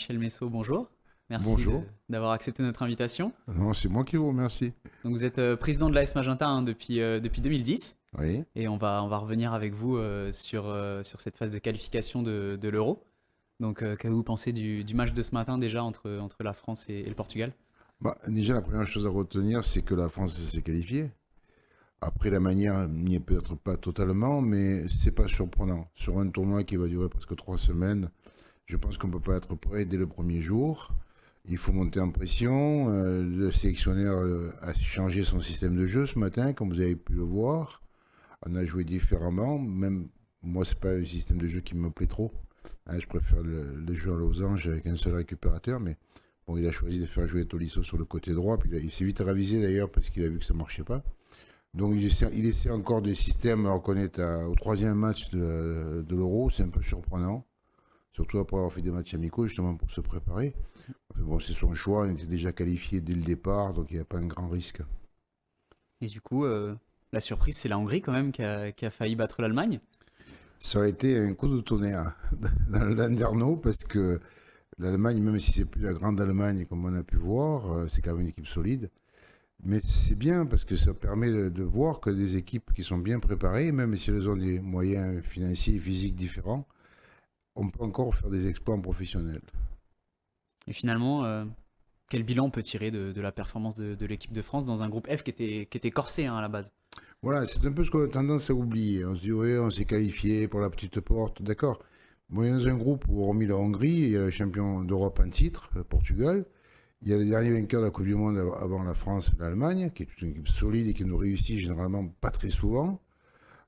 Michel Messot, bonjour. Merci Bonjour. d'avoir accepté notre invitation. Non, c'est moi qui vous remercie. Donc vous êtes président de l'AS Magenta depuis 2010 Oui. et on va revenir avec vous sur cette phase de qualification de l'Euro. Donc qu'avez-vous pensé du match de ce matin déjà entre la France et le Portugal? Déjà, la première chose à retenir, c'est que la France s'est qualifiée. Après, la manière n'y est peut-être pas totalement, mais c'est pas surprenant. Sur un tournoi qui va durer presque 3 semaines, je pense qu'on ne peut pas être prêt dès le premier jour. Il faut monter en pression. Le sélectionneur a changé son système de jeu ce matin, comme vous avez pu le voir. On a joué différemment. Même moi, c'est pas un système de jeu qui me plaît trop. Hein, je préfère le jeu à losange avec un seul récupérateur, mais bon, il a choisi de faire jouer Tolisso sur le côté droit. Puis il s'est vite ravisé d'ailleurs parce qu'il a vu que ça ne marchait pas. Donc il essaie encore des systèmes, alors qu'on est au troisième match de l'Euro. C'est un peu surprenant. Surtout après avoir fait des matchs amicaux justement pour se préparer. Enfin, bon, c'est son choix, on était déjà qualifié dès le départ, donc il n'y a pas un grand risque. Et du coup, la surprise, c'est la Hongrie quand même qui a failli battre l'Allemagne. Ça aurait été un coup de tonnerre dans le Landerneau parce que l'Allemagne, même si c'est plus la grande Allemagne comme on a pu voir, c'est quand même une équipe solide. Mais c'est bien parce que ça permet de voir que des équipes qui sont bien préparées, même si elles ont des moyens financiers et physiques différents, on peut encore faire des exploits en professionnel. Et finalement, quel bilan on peut tirer de la performance de l'équipe de France dans un groupe F qui était corsé hein, à la base? Voilà, c'est un peu ce qu'on a tendance à oublier. On se dit, oui, on s'est qualifié pour la petite porte, d'accord. Bon, il y a dans un groupe où, hormis la Hongrie, il y a le champion d'Europe en titre, le Portugal. Il y a le dernier vainqueur de la Coupe du Monde avant la France, l'Allemagne, qui est une équipe solide et qui nous réussit généralement pas très souvent.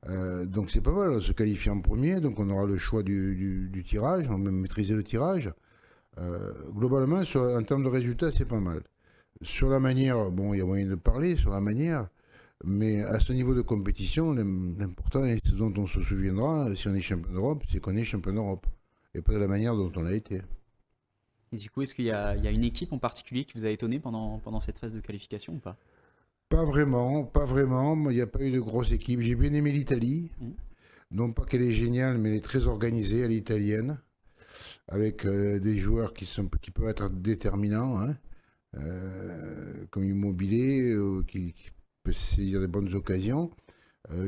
Donc c'est pas mal, on se qualifie en premier, donc on aura le choix du tirage, on va même maîtriser le tirage. Globalement, en termes de résultats, c'est pas mal. Sur la manière, bon, il y a moyen de parler sur la manière, mais à ce niveau de compétition, l'important et ce dont on se souviendra, si on est champion d'Europe, c'est qu'on est champion d'Europe, et pas de la manière dont on l'a été. Et du coup, est-ce qu'il y a une équipe en particulier qui vous a étonné pendant cette phase de qualification ou pas? Pas vraiment, pas vraiment. Il n'y a pas eu de grosse équipe. J'ai bien aimé l'Italie. Mhm. Non pas qu'elle est géniale, mais elle est très organisée, elle est italienne, avec des joueurs qui peuvent être déterminants, hein, comme Immobilier, qui peut saisir des bonnes occasions.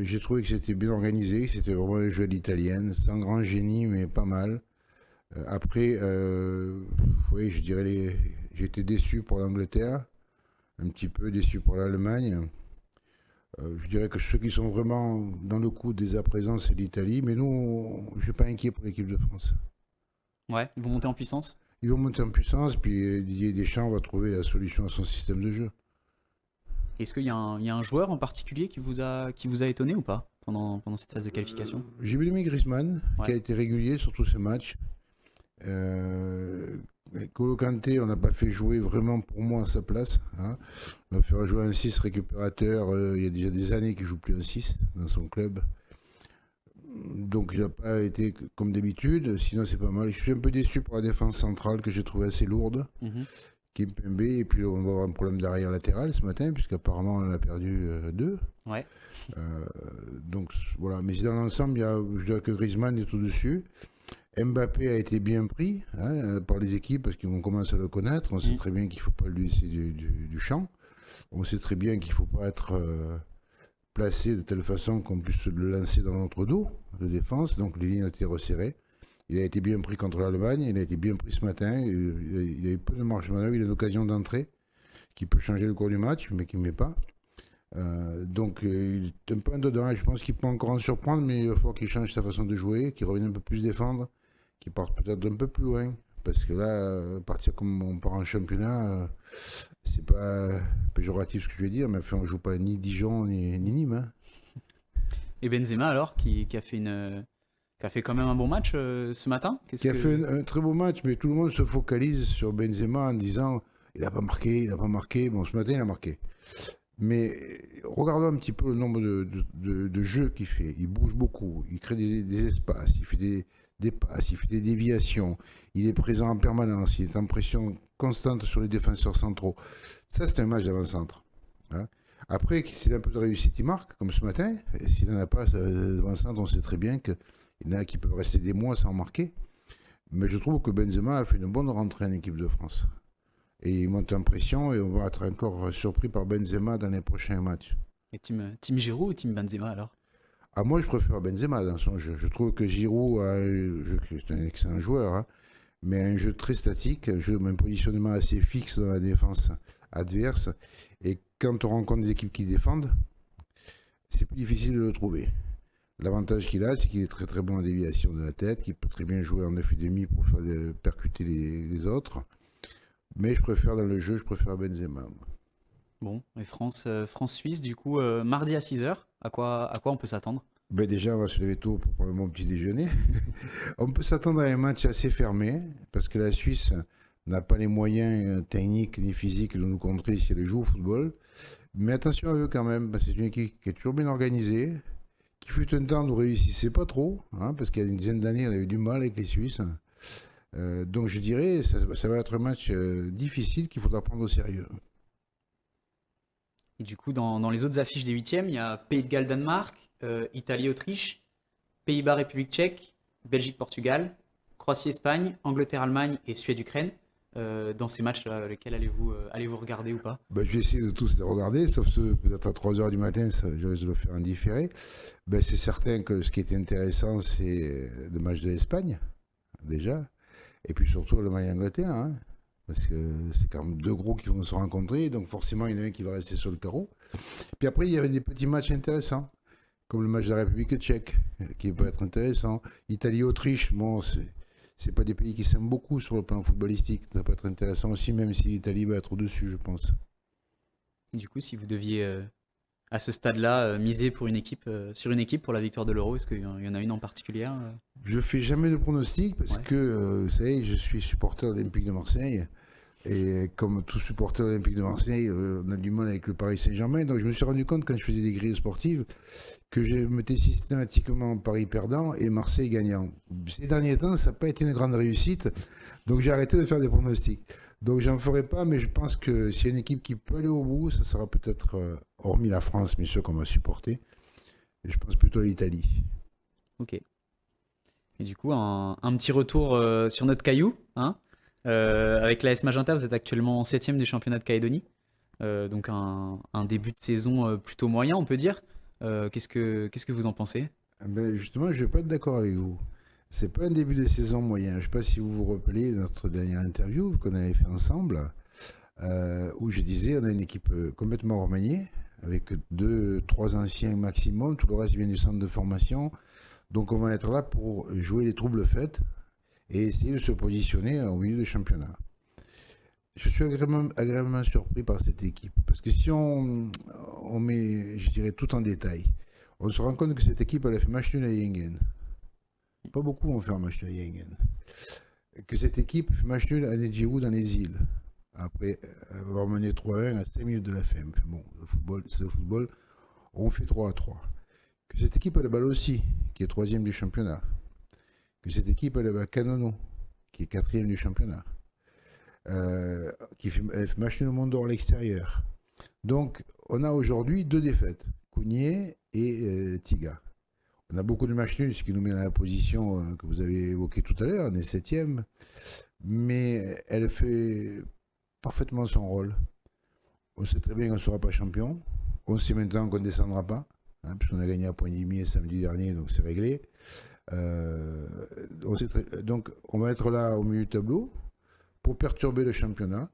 J'ai trouvé que c'était bien organisé, que c'était vraiment un jeu à l'italienne, sans grand génie, mais pas mal. Après, oui, je dirais, j'étais déçu pour l'Angleterre, un petit peu déçu pour l'Allemagne. Je dirais que ceux qui sont vraiment dans le coup dès à présent, c'est l'Italie, mais nous, je ne suis pas inquiet pour l'équipe de France. Ouais, ils vont monter en puissance? Ils vont monter en puissance, puis Didier Deschamps va trouver la solution à son système de jeu. Est-ce qu'il y a un joueur en particulier qui vous a étonné ou pas pendant cette phase de qualification? J'ai vu aimé Griezmann, qui Ouais. a été régulier sur tous ces matchs. Kolo Kanté, on n'a pas fait jouer vraiment pour moi à sa place, hein. On va faire jouer un 6 récupérateur, il y a déjà des années qu'il joue plus un 6 dans son club. Donc il n'a pas été comme d'habitude, sinon c'est pas mal. Je suis un peu déçu pour la défense centrale que j'ai trouvé assez lourde, Mhm. Kimpembe, et puis on va avoir un problème d'arrière latéral ce matin, puisqu'apparemment on en a perdu deux. Ouais. Euh, donc voilà, mais dans l'ensemble, je dirais que Griezmann est au-dessus. Mbappé a été bien pris hein, par les équipes parce qu'on commence à le connaître. On sait très bien qu'il ne faut pas lui laisser du champ. On sait très bien qu'il ne faut pas être placé de telle façon qu'on puisse le lancer dans notre dos de défense. Donc les lignes ont été resserrées. Il a été bien pris contre l'Allemagne. Il a été bien pris ce matin. Il a eu peu de marge de manœuvre. Il a une occasion d'entrée qui peut changer le cours du match, mais qui ne met pas. Donc il est un peu en dedans. Je pense qu'il peut encore en surprendre, mais il va falloir qu'il change sa façon de jouer, qu'il revienne un peu plus défendre, qu'il parte peut-être un peu plus loin. Parce que là, partir comme on part en championnat, c'est pas péjoratif ce que je vais dire, mais enfin, on joue pas ni Dijon ni Nîmes, hein. Et Benzema alors, qui a fait quand même un bon match ce matin. Qu'est-ce Qui a fait que... un très beau match, mais tout le monde se focalise sur Benzema en disant il n'a pas marqué, il n'a pas marqué. Bon, ce matin, il a marqué. Mais regardons un petit peu le nombre de jeux qu'il fait. Il bouge beaucoup, il crée des espaces, il fait des passes, il fait des déviations, il est présent en permanence, il est en pression constante sur les défenseurs centraux. Ça, c'est un match d'avant-centre, hein. Après, s'il a un peu de réussite, il marque, comme ce matin. Et s'il n'en a pas d'avant-centre, on sait très bien qu'il y en a qui peuvent rester des mois sans marquer. Mais je trouve que Benzema a fait une bonne rentrée en équipe de France. Et il monte en pression et on va être encore surpris par Benzema dans les prochains matchs. Et team Giroud ou team Benzema alors? Ah, moi, je préfère Benzema dans son jeu. Je trouve que Giroud c'est un excellent joueur, hein, mais un jeu très statique, un positionnement assez fixe dans la défense adverse. Et quand on rencontre des équipes qui défendent, c'est plus difficile de le trouver. L'avantage qu'il a, c'est qu'il est très très bon en déviation de la tête, qu'il peut très bien jouer en 9,5 pour faire percuter les autres. Mais je préfère dans le jeu, je préfère Benzema. Bon, et France-Suisse, du coup, mardi à 6h, à quoi on peut s'attendre? Ben déjà, on va se lever tôt pour prendre mon petit déjeuner. On peut s'attendre à un match assez fermé, parce que la Suisse n'a pas les moyens techniques ni physiques de nous contrer si elle joue au football. Mais attention à eux quand même, parce que c'est une équipe qui est toujours bien organisée, qui fut un temps nous réussissait pas trop, hein, parce qu'il y a une dizaine d'années, on a eu du mal avec les Suisses. Donc je dirais, ça va être un match difficile qu'il faudra prendre au sérieux. Et du coup, dans les autres affiches des huitièmes, il y a Pays de Galles-Danemark, Italie-Autriche, Pays-Bas-République tchèque, Belgique-Portugal, Croatie-Espagne, Angleterre-Allemagne et Suède-Ukraine. Dans ces matchs-là, lesquels allez-vous regarder ou pas? Ben, je vais essayer de tous les regarder, sauf ceux peut-être à 3h du matin, je risque de le faire en différé. Ben, c'est certain que ce qui est intéressant, c'est le match de l'Espagne, déjà, et puis surtout le match d'Angleterre, hein, parce que c'est quand même deux gros qui vont se rencontrer, donc forcément il y en a un qui va rester sur le carreau. Puis après, il y avait des petits matchs intéressants, comme le match de la République tchèque, qui peut être intéressant. Italie-Autriche, bon, c'est pas des pays qui s'aiment beaucoup sur le plan footballistique. Ça peut être intéressant aussi, même si l'Italie va être au-dessus, je pense. Et du coup, si vous deviez, à ce stade-là, miser sur une équipe pour la victoire de l'Euro, est-ce qu'il y en a une en particulier? Je fais jamais de pronostic parce Ouais. que, vous savez, je suis supporter olympique de Marseille. Et comme tout supporter olympique de Marseille, on a du mal avec le Paris Saint-Germain. Donc je me suis rendu compte quand je faisais des grilles sportives que je mettais systématiquement Paris perdant et Marseille gagnant. Ces derniers temps, ça n'a pas été une grande réussite. Donc j'ai arrêté de faire des pronostics. Donc j'en ferai pas, mais je pense que s'il y a une équipe qui peut aller au bout, ça sera peut-être, hormis la France, mais ceux qu'on va supporter, je pense plutôt à l'Italie. Ok. Et du coup, un petit retour sur notre caillou, hein. Avec l'AS Magenta, vous êtes actuellement 7e du championnat de Calédonie. Donc un début de saison plutôt moyen, on peut dire. Qu'est-ce que vous en pensez? Ben justement, je ne vais pas être d'accord avec vous. C'est pas un début de saison moyen. Je ne sais pas si vous vous rappelez de notre dernière interview qu'on avait fait ensemble, où je disais on a une équipe complètement remaniée, avec 2, 3 anciens maximum, tout le reste vient du centre de formation. Donc on va être là pour jouer les troubles faits et essayer de se positionner au milieu du championnat. Je suis agréablement surpris par cette équipe, parce que si on met, je dirais, tout en détail, on se rend compte que cette équipe, elle a fait match nul à Yengen. Pas beaucoup ont fait un match nul à Yengen. Que cette équipe fait match nul à Nedjirou dans les îles, après avoir mené 3-1 à 5 minutes de la fin. Bon, le football, c'est le football, on fait 3-3. Que cette équipe a le balle aussi, qui est 3e du championnat. Que cette équipe elle va à Canono, qui est 4e du championnat. Elle fait match nul au Monde d'Or à l'extérieur. Donc, on a aujourd'hui 2 défaites, Cougnier et Tiga. On a beaucoup de matchs nuls, ce qui nous met dans la position que vous avez évoquée tout à l'heure, on est 7e. Mais elle fait parfaitement son rôle. On sait très bien qu'on ne sera pas champion. On sait maintenant qu'on ne descendra pas, hein, puisqu'on a gagné à Point-Dimier samedi dernier, donc c'est réglé. Donc, on va être là au milieu du tableau pour perturber le championnat,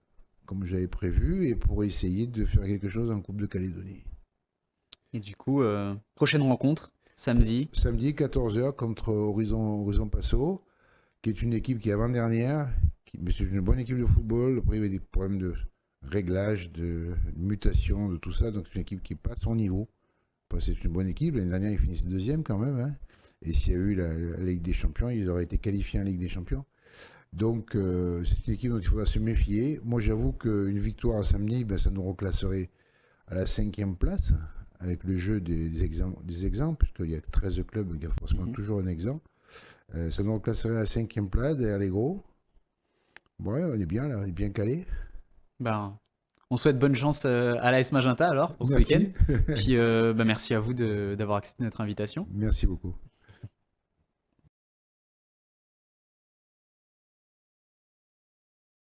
comme j'avais prévu, et pour essayer de faire quelque chose en Coupe de Calédonie. Et du coup, prochaine rencontre, samedi. Samedi, 14h, contre Horizon Passo, qui est une équipe qui est avant-dernière, mais c'est une bonne équipe de football. Après, il y avait des problèmes de réglage, de mutation, de tout ça, donc c'est une équipe qui n'est pas à son niveau. Enfin, c'est une bonne équipe. L'année dernière, ils finissent 2e quand même, hein. Et s'il y a eu la Ligue des Champions, ils auraient été qualifiés en Ligue des Champions. Donc, c'est une équipe dont il faudra se méfier. Moi, j'avoue qu'une victoire à samedi, ben, ça nous reclasserait à la 5e place, avec le jeu des exemples, puisqu'il y a 13 clubs, il y a forcément toujours un exemple. Ça nous reclasserait à la 5e place, derrière les gros. Ouais, on est bien là, on est bien calé. Ben, on souhaite bonne chance à l'AS Magenta alors pour ce Merci. week-end. Puis merci à vous d'avoir accepté notre invitation. Merci beaucoup.